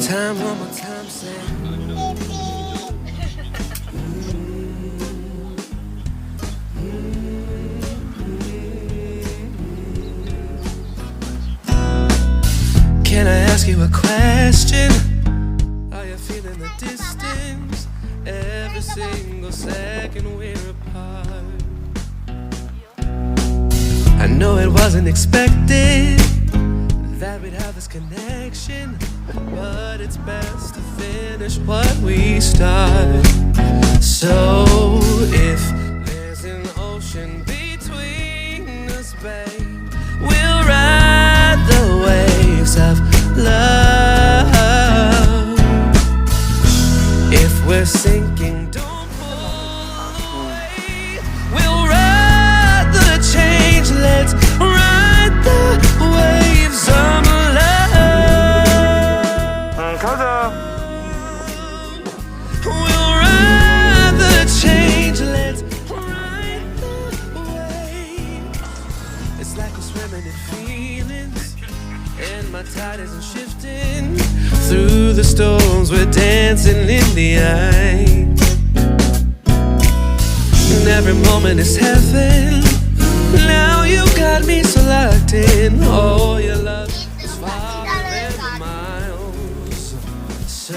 time, one more time, say. Can I ask you a question? Are you feeling the distance? Every single second we're apart. I know it wasn't expected that we'd have this connection, but it's best to finish what we start. So if there's an ocean between us, babe, we'll ride the waves of love. If we're sinking, don't pull away. We'll ride the change, let's ride the waves of love. 가자. We'll ride the change, let's ride the waves. It's like we're swimming in feelings, and my tide isn't shifting. Through the storms, we're dancing in the eye. And every moment is heaven. Now you got me so locked in. Oh, your love is farther than miles. So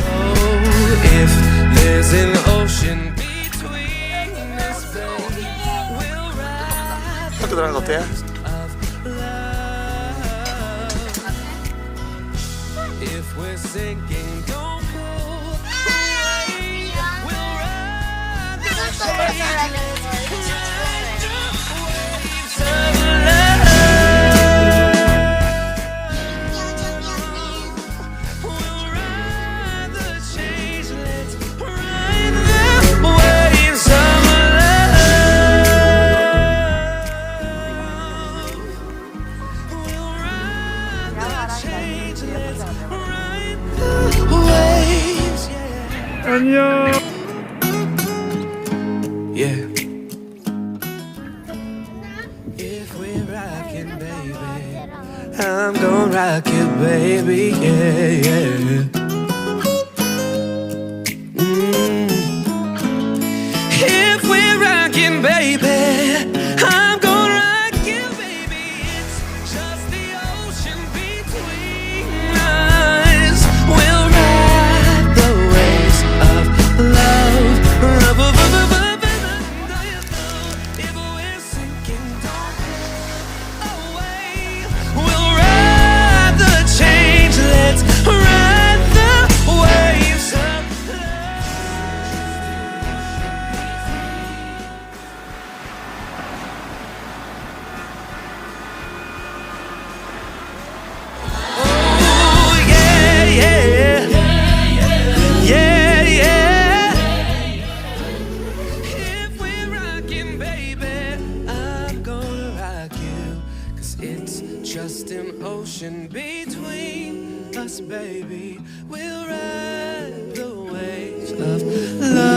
if there's an ocean between us, baby, we'll ride 학교 들어가는 거 어때? if we're sinking, don't pull away. We'll ride the waves of love. We'll ride the change, let's ride the waves of love. We'll ride the change, let's ride the waves, yeah. 안녕. Yeah. If we're rockin', baby, I'm gon' rock you, baby, yeah, yeah. If we're rockin', baby, I'm gon' rock you, baby. It's just the ocean between us. We'll ride the waves of love. If we're sinking, don't pull away. We'll ride the change, let's ride the waves of love. Oh yeah, yeah, yeah, yeah. If we're rockin', baby, I'm gonna rock you. 'Cause it's just an ocean between us, baby. We'll ride the waves of love.